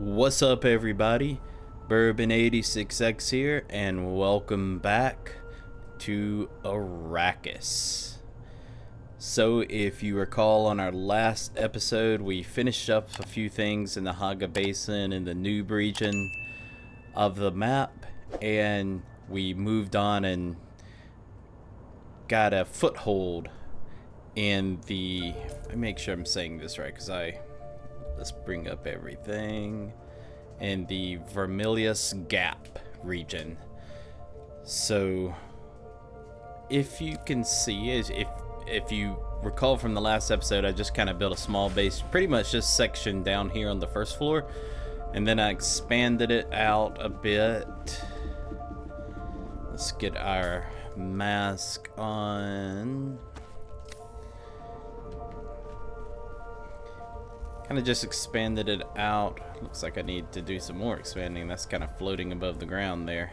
What's up, everybody? Bourbon86X here, and welcome back to Arrakis. So, if you recall, on our last episode, we finished up a few things in the Hagga Basin in the noob region of the map, and we moved on and got a foothold in the... Let me make sure I'm saying this right, because let's bring up everything in the Vermilius Gap region. So if you can see, if you recall from the last episode, I just kind of built a small base, pretty much just section down here on the first floor, and then I expanded it out a bit. Let's get our mask on. Kind of just expanded it out. Looks like I need to do some more expanding. That's kind of floating above the ground there.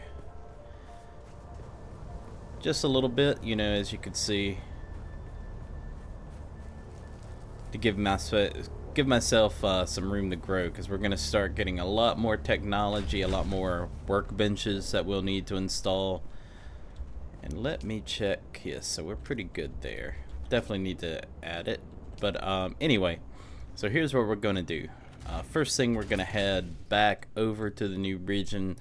Just a little bit, you know, as you can see. To give myself some room to grow, because we're going to start getting a lot more technology, a lot more workbenches that we'll need to install. And let me check. Yes, so we're pretty good there. Definitely need to add it. But anyway. So here's what we're going to do. First thing, we're going to head back over to the new region.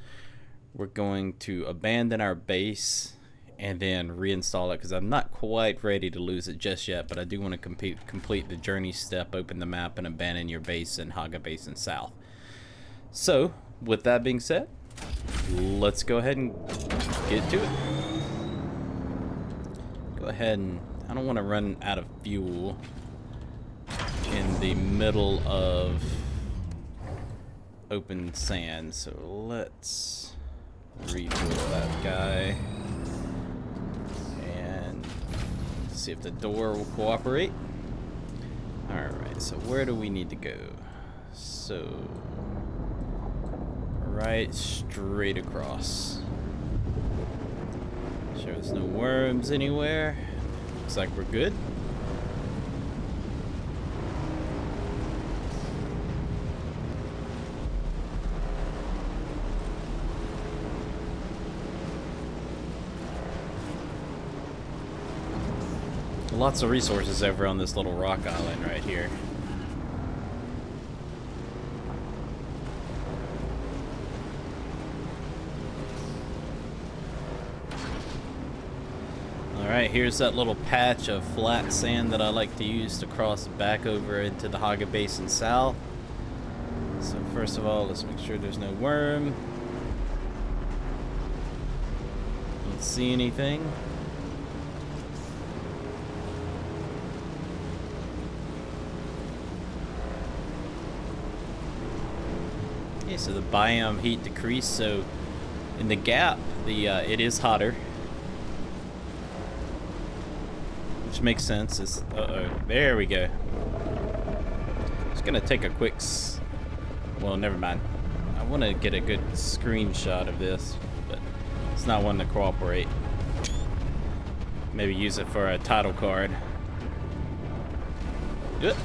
We're going to abandon our base and then reinstall it, because I'm not quite ready to lose it just yet, but I do want to complete the journey step, open the map, and abandon your base in Hagga Basin South. So, with that being said, let's go ahead and get to it. Go ahead and... I don't want to run out of fuel in the middle of open sand, so let's refuel that guy and see if the door will cooperate. Alright, so where do we need to go? So right straight across. Sure there's no worms anywhere. Looks like we're good. Lots of resources over on this little rock island right here. Alright, here's that little patch of flat sand that I like to use to cross back over into the Hagga Basin South. So first of all, let's make sure there's no worm. Don't see anything. Okay, so the biome heat decreased, so in the gap, it is hotter, which makes sense. It's, there we go. Just gonna take a quick, well, never mind. I want to get a good screenshot of this, but it's not one to cooperate. Maybe use it for a title card. Good.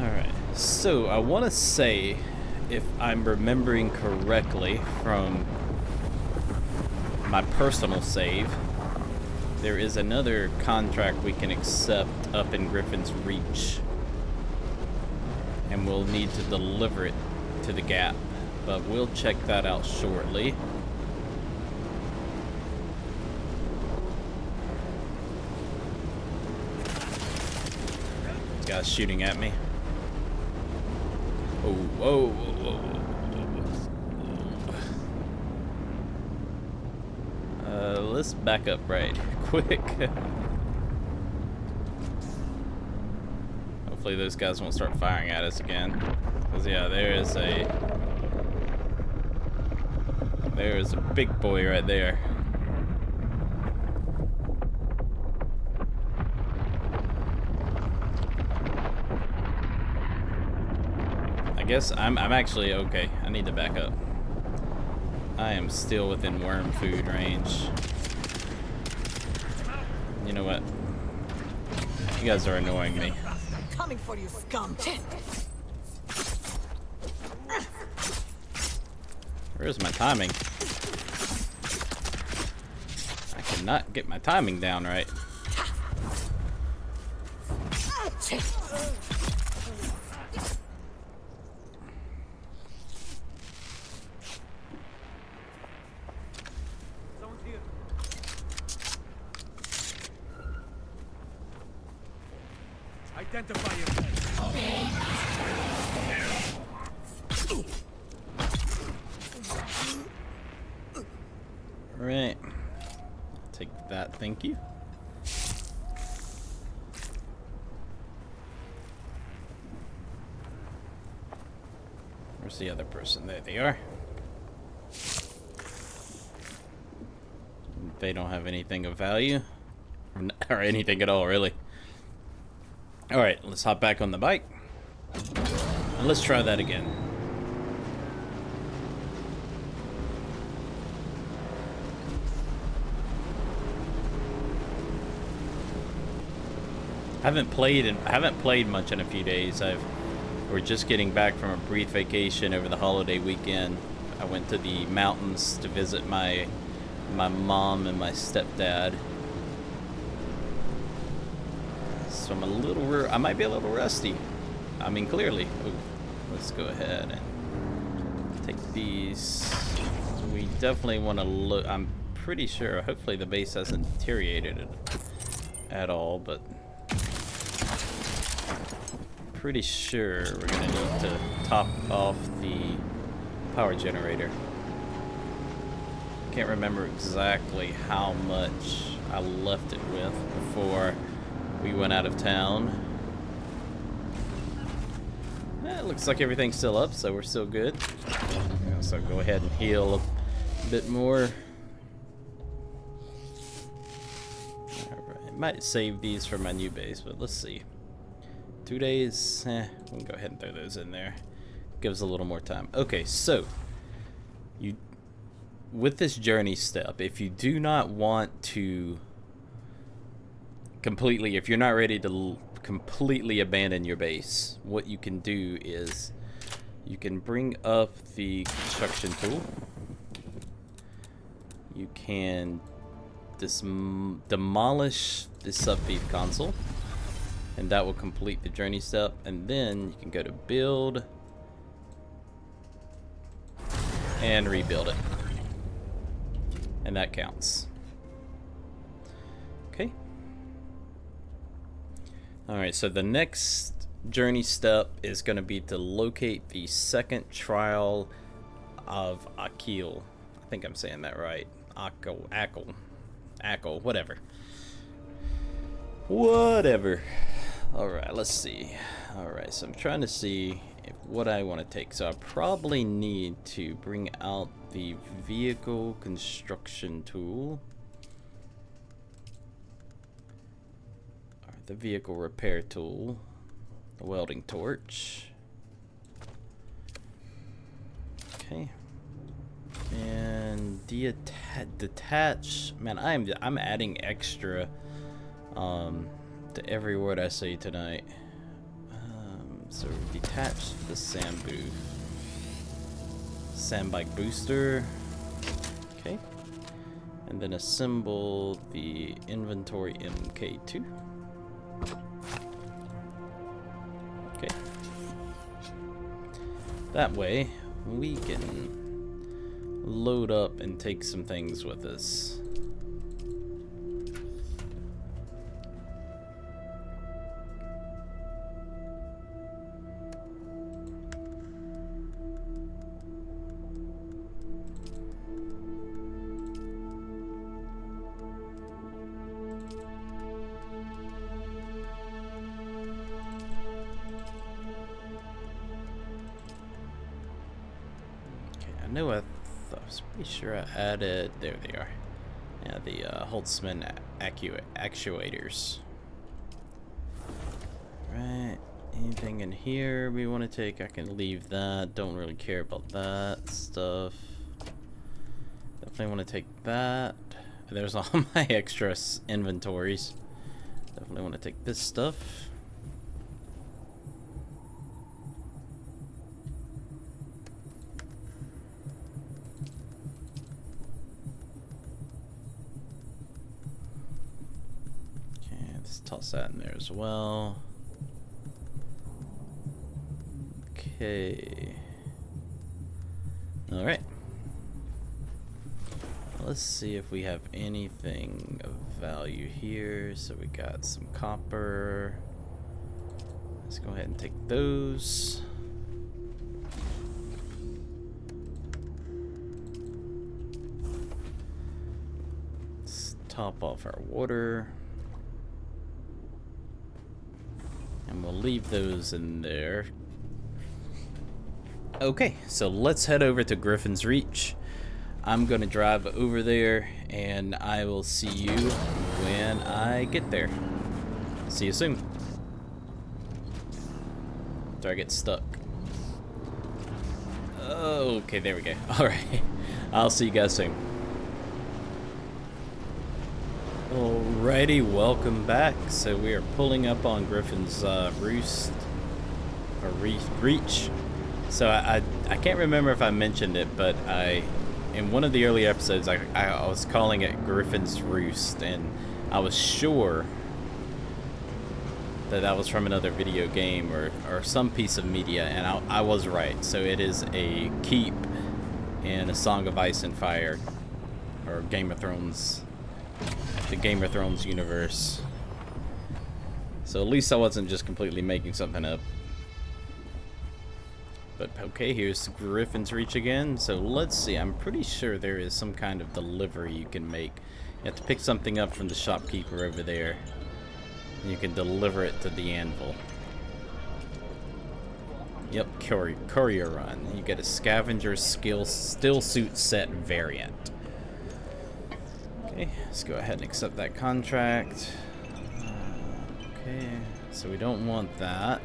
Alright, so I want to say, if I'm remembering correctly from my personal save, there is another contract we can accept up in Griffin's Reach, and we'll need to deliver it to the Gap, but we'll check that out shortly. This guy's shooting at me. Oh, whoa, whoa, whoa. Let's back up right quick. Hopefully those guys won't start firing at us again. Because, yeah, there's a big boy right there. I guess I'm actually okay. I need to back up. I am still within worm food range. You know what? You guys are annoying me. coming for you, scum! Where's my timing? I cannot get my timing down right. Identify yourself. Right. Take that, thank you. Where's the other person? There they are. They don't have anything of value. Or anything at all, really. Alright, let's hop back on the bike. And let's try that again. I haven't played much in a few days. We're just getting back from a brief vacation over the holiday weekend. I went to the mountains to visit my mom and my stepdad. So I might be a little rusty. I mean, clearly. Ooh, let's go ahead and take these. So we definitely want to look. I'm pretty sure, hopefully the base hasn't deteriorated at all, but pretty sure we're gonna need to top off the power generator. Can't remember exactly how much I left it with before we went out of town. It looks like everything's still up, so we're still good. So go ahead and heal a bit more. Alright, might save these for my new base, but let's see. 2 days, we can go ahead and throw those in there. Gives a little more time. Okay, so with this journey step, if you do not want to if you're not ready to completely abandon your base, what you can do is you can bring up the construction tool. You can demolish the sub-thief console, and that will complete the journey step. And then you can go to build and rebuild it, and that counts. Okay. Alright, so the next journey step is going to be to locate the second trial of Akil. I think I'm saying that right. Akil, whatever. Alright, let's see. Alright, so I'm trying to see what I want to take. So I probably need to bring out the vehicle construction tool. The vehicle repair tool, the welding torch. Okay. And detach. Man, I'm adding extra to every word I say tonight. So detach the sandbike booster. Okay. And then assemble the inventory MK2. Okay. That way, we can load up and take some things with us. I know I was pretty sure I added, there they are. Yeah, the Holtzman actuators. Right, anything in here we want to take, I can leave that. Don't really care about that stuff. Definitely want to take that. There's all my extra inventories. Definitely want to take this stuff. toss that in there as well. Okay. Alright. Let's see if we have anything of value here. So we got some copper. Let's go ahead and take those. Let's top off our water. And we'll leave those in there. Okay, so let's head over to Griffin's Reach. I'm gonna drive over there and I will see you when I get there. See you soon. After I get stuck. Okay, there we go. Alright, I'll see you guys soon. Alrighty, welcome back. So we are pulling up on Griffin's Roost, or Reach. So I can't remember if I mentioned it, but in one of the early episodes I was calling it Griffin's Roost, and I was sure that was from another video game or some piece of media, and I was right. So it is a keep in A Song of Ice and Fire, or Game of Thrones, the Game of Thrones universe. So at least I wasn't just completely making something up. But okay, here's Griffin's Reach again. So let's see, I'm pretty sure there is some kind of delivery you can make. You have to pick something up from the shopkeeper over there, and you can deliver it to the Anvil. Yep, courier run. You get a scavenger still suit set variant. Okay, let's go ahead and accept that contract. Okay, so we don't want that.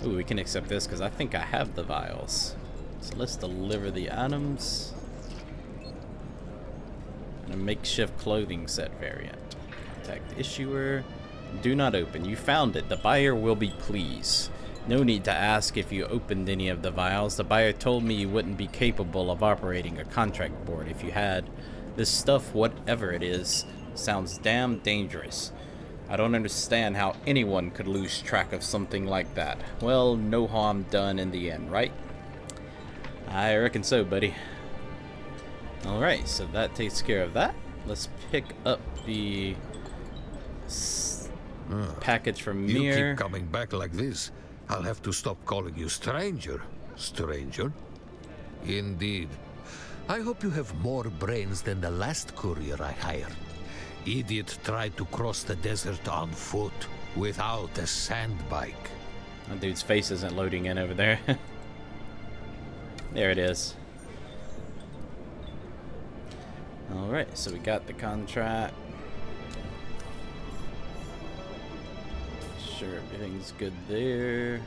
Ooh, we can accept this because I think I have the vials. So let's deliver the items. And a makeshift clothing set variant. Contact issuer. Do not open. You found it. The buyer will be pleased. No need to ask if you opened any of the vials. The buyer told me you wouldn't be capable of operating a contract board if you had. This stuff, whatever it is, sounds damn dangerous. I don't understand how anyone could lose track of something like that. Well, no harm done in the end, right? I reckon so, buddy. Alright, so that takes care of that. Let's pick up the package from Mir. You keep coming back like this, I'll have to stop calling you stranger. Stranger? Indeed. I hope you have more brains than the last courier I hired. Idiot tried to cross the desert on foot without a sand bike. That dude's face isn't loading in over there. There it is. Alright, so we got the contract. Sure, everything's good there.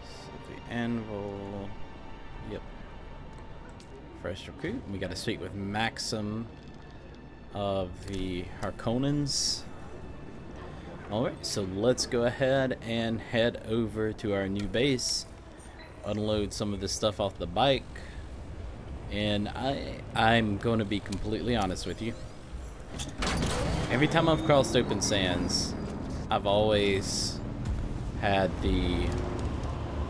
So the Anvil. Yep. Fresh recruit. We got to speak with Maxim of the Harkonnens. Alright, so let's go ahead and head over to our new base, unload some of this stuff off the bike, and I'm going to be completely honest with you. Every time I've crossed open sands, I've always had the...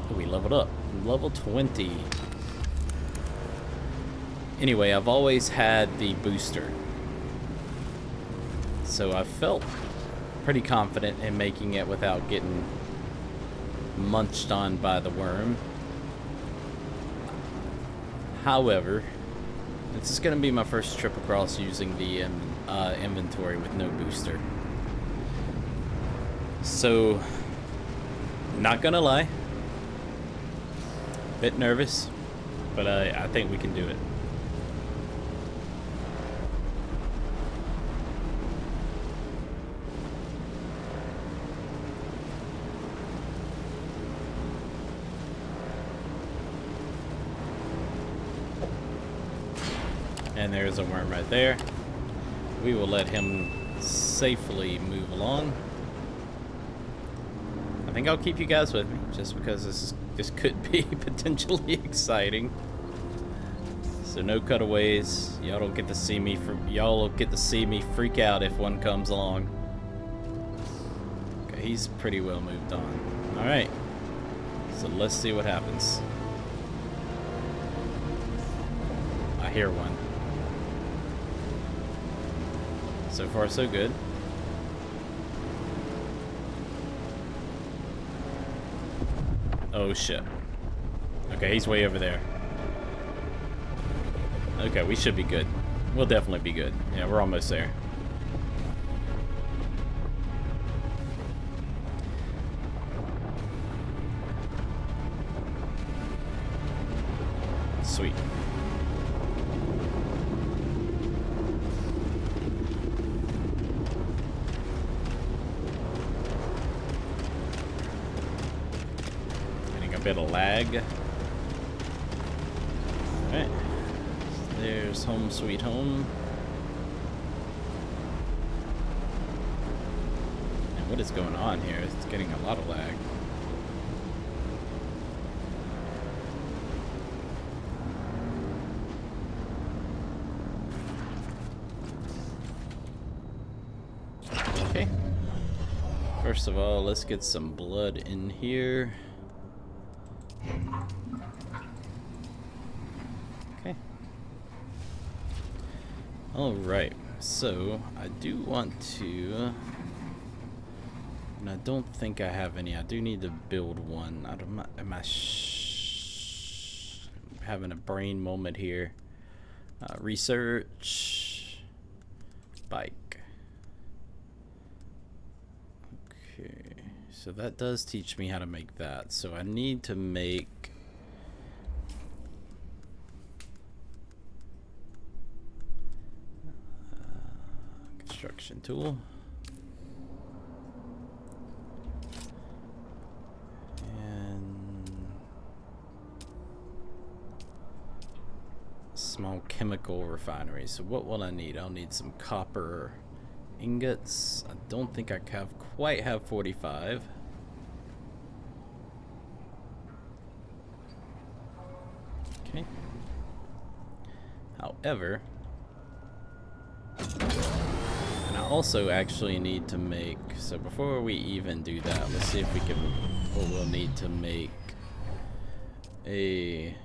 Oh, we leveled up. Level 20. Anyway, I've always had the booster. So I felt pretty confident in making it without getting munched on by the worm. However, this is going to be my first trip across using the inventory with no booster. So, not gonna lie, bit nervous, but I think we can do it. And there's a worm right there. We will let him safely move along. I think I'll keep you guys with me, just because this could be potentially exciting. So no cutaways. Y'all don't get to see me. Y'all get to see me freak out if one comes along. Okay, he's pretty well moved on. All right. So let's see what happens. I hear one. So far, so good. Oh shit. Okay, he's way over there. Okay, we should be good. We'll definitely be good. Yeah, we're almost there. Sweet. Getting a bit of lag. Alright. There's home sweet home. And what is going on here? It's getting a lot of lag. Okay. First of all, let's get some blood in here. Okay. Alright, so I do want to, and I don't think I have any. I do need to build one. Am I having a brain moment here? Research. Bike. Okay, so that does teach me how to make that. So I need to make construction tool. And small chemical refinery. So what will I need? I'll need some copper ingots. I don't think I quite have 45. Okay. However, and I also actually need to make, so before we even do that, let's see if we can, we'll need to make a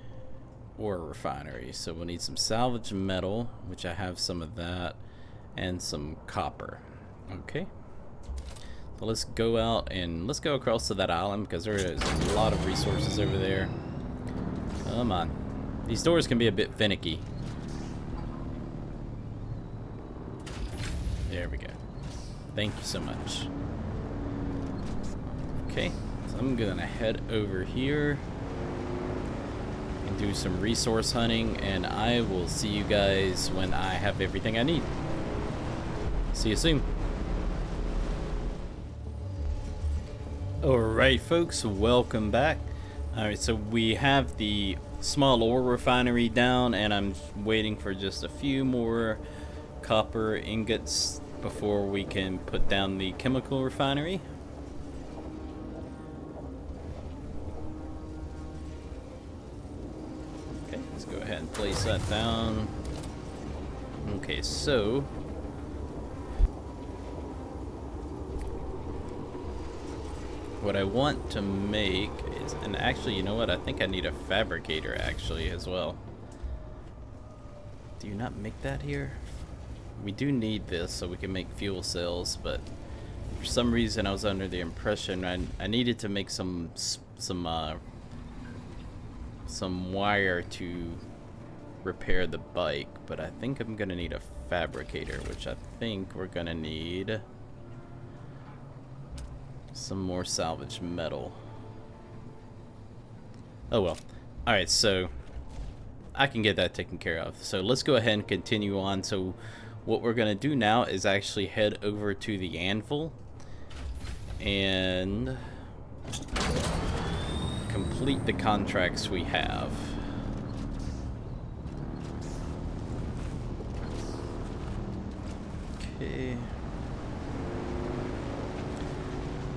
ore refinery. So we'll need some salvage metal, which I have some of that, and some copper. Okay, so let's go out and let's go across to that island because there is a lot of resources over there. Come on, these doors can be a bit finicky. There we go. Thank you so much. Okay, so I'm gonna head over here and do some resource hunting, and I will see you guys when I have everything I need. See you soon. Alright folks, welcome back. Alright, so we have the small ore refinery down, and I'm waiting for just a few more copper ingots before we can put down the chemical refinery. Okay, let's go ahead and place that down. Okay, so what I want to make is, and actually, you know what? I think I need a fabricator actually as well. Do you not make that here? We do need this so we can make fuel cells, but for some reason I was under the impression I needed to make some wire to repair the bike, but I think I'm gonna need a fabricator, which I think we're gonna need some more salvage metal. Oh well. Alright, so I can get that taken care of. So let's go ahead and continue on. So what we're gonna do now is actually head over to the Anvil and complete the contracts we have. Okay.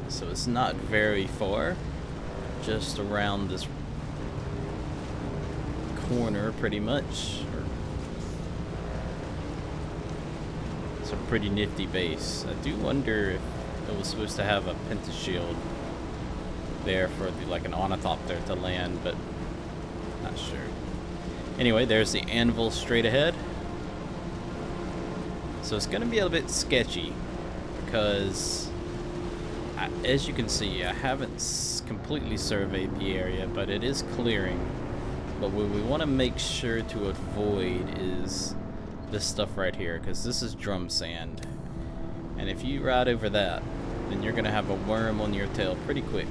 So it's not very far, just around this corner pretty much, or pretty nifty base. I do wonder if it was supposed to have a pentashield there for like an ornithopter to land, but not sure. Anyway, there's the Anvil straight ahead. So it's gonna be a bit sketchy because, as you can see, I haven't completely surveyed the area, but it is clearing. But what we want to make sure to avoid is this stuff right here, because this is drum sand. And if you ride over that, then you're going to have a worm on your tail pretty quick.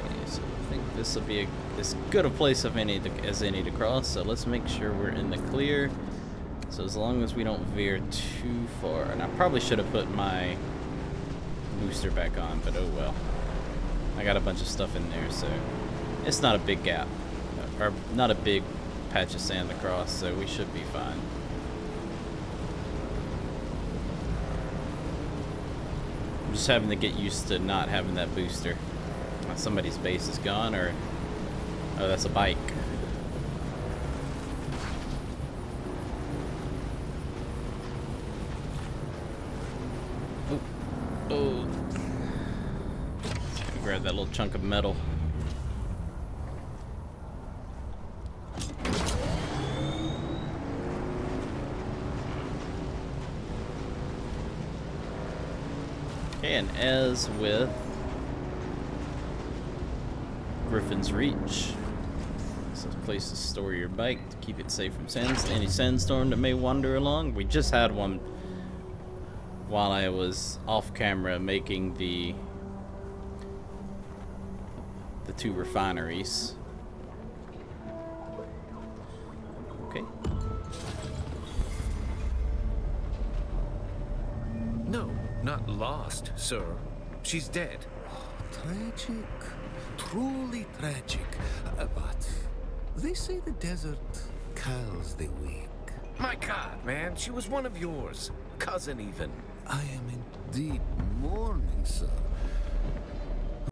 Okay, so I think this will be as good a place as any to cross, so let's make sure we're in the clear. So as long as we don't veer too far, and I probably should have put my booster back on, but oh well. I got a bunch of stuff in there, so it's not a big gap, or not a big patch of sand to cross, so we should be fine. I'm just having to get used to not having that booster. Somebody's base is gone, or oh, that's a bike. Oh, grab that little chunk of metal. Okay, and as with Griffin's Reach, it's a place to store your bike to keep it safe from any sandstorm that may wander along. We just had one while I was off camera making the 2 refineries. Okay. No, not lost, sir. She's dead. Tragic. Truly tragic. But they say the desert kills the weak. My God, man, she was one of yours. Cousin, even. I am in deep mourning, sir.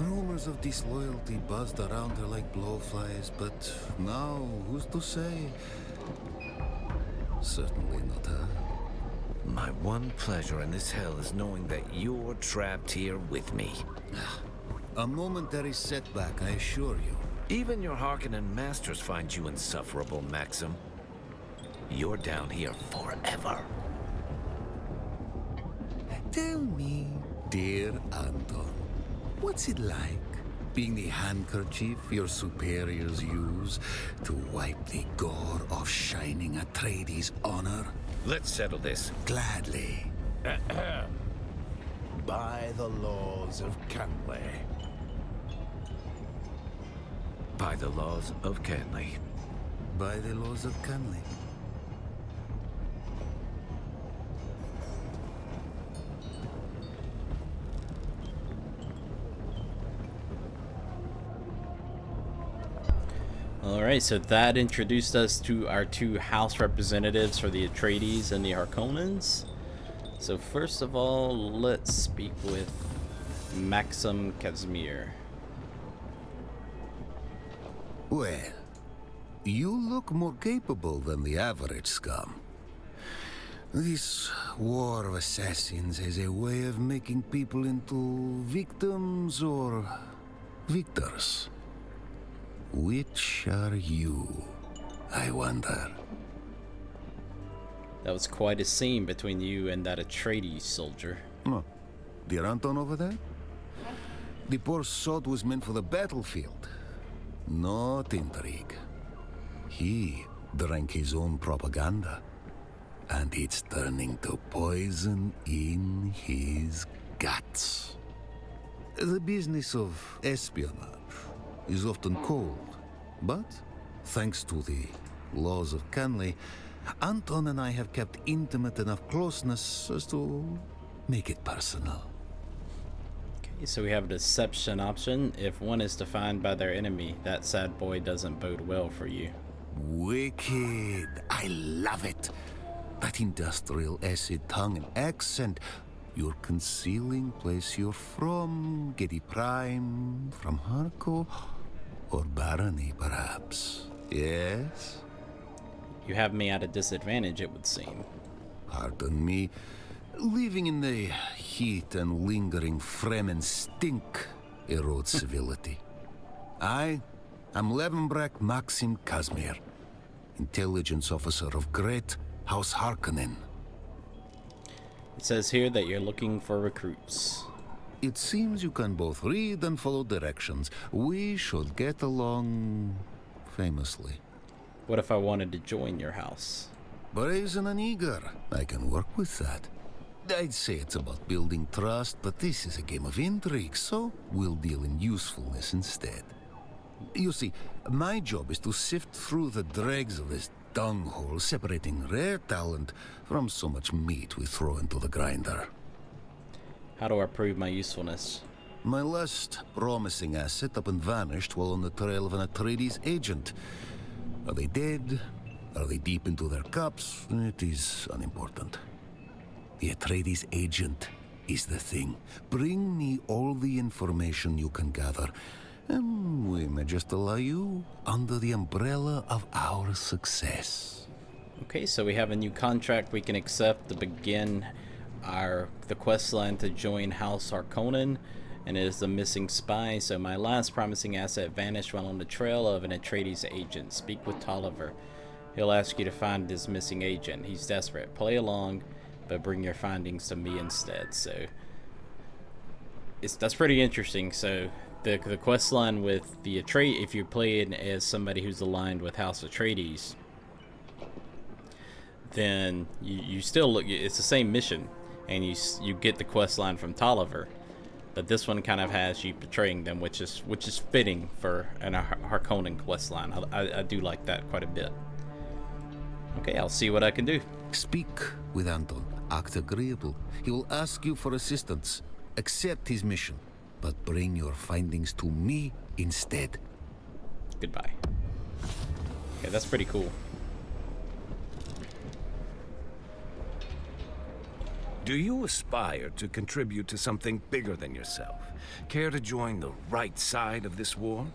Rumors of disloyalty buzzed around her like blowflies, but now, who's to say? Certainly not her. My one pleasure in this hell is knowing that you're trapped here with me. A momentary setback, I assure you. Even your Harkonnen masters find you insufferable, Maxim. You're down here forever. Tell me, dear Anton, what's it like being the handkerchief your superiors use to wipe the gore of Shining Atreides' honor? Let's settle this. Gladly. By the laws of Canley. By the laws of Canley. By the laws of Canley. Alright, so that introduced us to our 2 house representatives for the Atreides and the Harkonnens. So first of all, let's speak with Maxim Casimir. Well, you look more capable than the average scum. This war of assassins has a way of making people into victims or victors. Which are you, I wonder? That was quite a scene between you and that Atreides soldier. Oh, dear Anton over there? The poor sod was meant for the battlefield, not intrigue. He drank his own propaganda, and it's turning to poison in his guts. The business of espionage is often cold, but thanks to the laws of Canley, Anton and I have kept intimate enough closeness as to make it personal. Okay, so we have a deception option. If one is defined by their enemy, that sad boy doesn't bode well for you. Wicked. I love it. That industrial acid tongue and accent. You're concealing place you're from. Gedi Prime, from Harko, Or barony, perhaps. Yes? You have me at a disadvantage, it would seem. Pardon me. Living in the heat and lingering Fremen stink erodes civility. I am Levenbrecht Maxim Kazmir, intelligence officer of Great House Harkonnen. It says here that you're looking for recruits. It seems you can both read and follow directions. We should get along famously. What if I wanted to join your house? Brazen and eager. I can work with that. I'd say it's about building trust, but this is a game of intrigue, so we'll deal in usefulness instead. You see, my job is to sift through the dregs of this dunghole, separating rare talent from so much meat we throw into the grinder. How do I prove my usefulness? My last promising asset up and vanished while on the trail of an Atreides agent. Are they dead? Are they deep into their cups? It is unimportant. The Atreides agent is the thing. Bring me all the information you can gather, and we may just allow you under the umbrella of our success. Okay, so we have a new contract we can accept to begin the quest line to join House Harkonnen, and it is the missing spy. So my last promising asset vanished while on the trail of an Atreides agent. Speak with Tolliver. He'll ask you to find this missing agent. He's desperate. Play along, but bring your findings to me instead. So that's pretty interesting. So the quest line with the Atreides, if you're playing as somebody who's aligned with House Atreides, then you still look. It's the same mission, and you get the quest line from Tolliver, but this one kind of has you betraying them, which is fitting for a Harkonnen quest line. I do like that quite a bit. Okay, I'll see what I can do. Speak with Anton. Act agreeable. He will ask you for assistance. Accept his mission, but bring your findings to me instead. Goodbye. Okay, that's pretty cool. Do you aspire to contribute to something bigger than yourself? Care to join the right side of this war?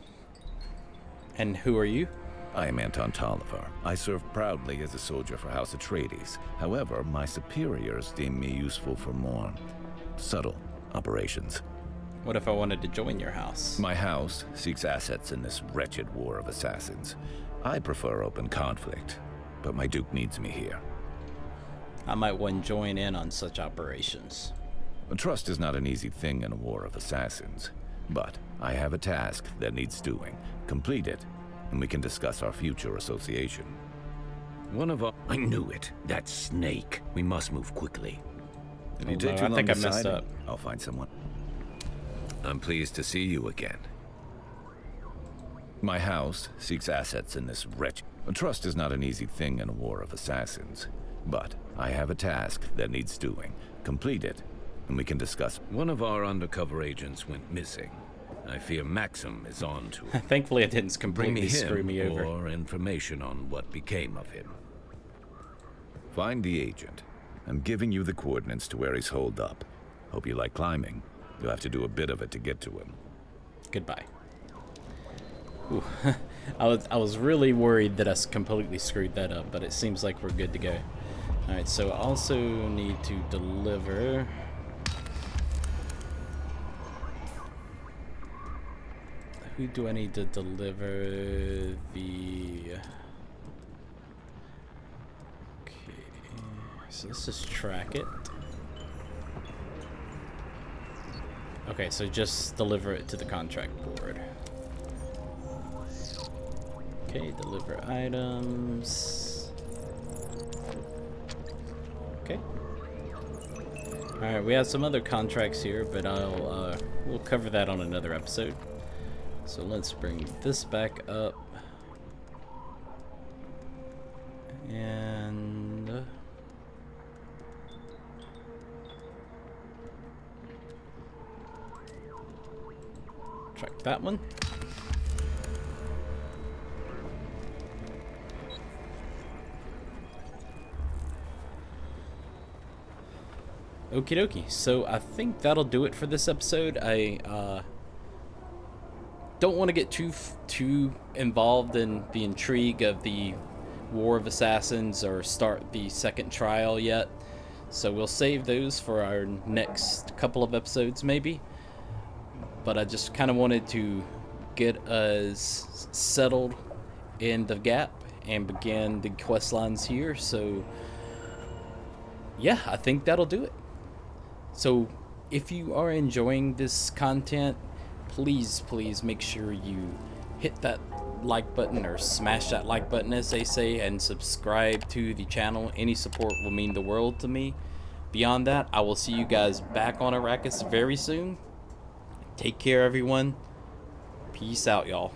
And who are you? I am Anton Tolliver. I serve proudly as a soldier for House Atreides. However, my superiors deem me useful for more subtle operations. What if I wanted to join your house? My house seeks assets in this wretched war of assassins. I prefer open conflict, but my Duke needs me here. I might want to join in on such operations. Trust is not an easy thing in a war of assassins, but I have a task that needs doing. Complete it, and we can discuss our future association. I knew it. That snake. We must move quickly. If you take too long I think I messed deciding, up. I'll find someone. I'm pleased to see you again. My house seeks assets in this wretch. Trust is not an easy thing in a war of assassins, but I have a task that needs doing. Complete it, and we can discuss. One of our undercover agents went missing. I fear Maxim is on to it. Thankfully, it didn't Bring me completely screw him me over. or information on what became of him. Find the agent. I'm giving you the coordinates to where he's holed up. Hope you like climbing. You'll have to do a bit of it to get to him. Goodbye. Ooh. I was really worried that I completely screwed that up, but it seems like we're good to go. Alright, so I also need to deliver... Who do I need to deliver the... Okay, so let's just track it. Okay, so just deliver it to the contract board. Okay, deliver items. Okay. Alright, we have some other contracts here, but we'll cover that on another episode. So let's bring this back up. And track that one. Okie dokie. So I think that'll do it for this episode. don't want to get too involved in the intrigue of the War of Assassins or start the second trial yet. So we'll save those for our next couple of episodes maybe. But I just kind of wanted to get us settled in the gap and begin the quest lines here. So yeah, I think that'll do it. So if you are enjoying this content, please make sure you hit that like button, or smash that like button as they say, and subscribe to the channel. Any support will mean the world to me. Beyond that, I will see you guys back on Arrakis very soon. Take care, everyone. Peace out, y'all.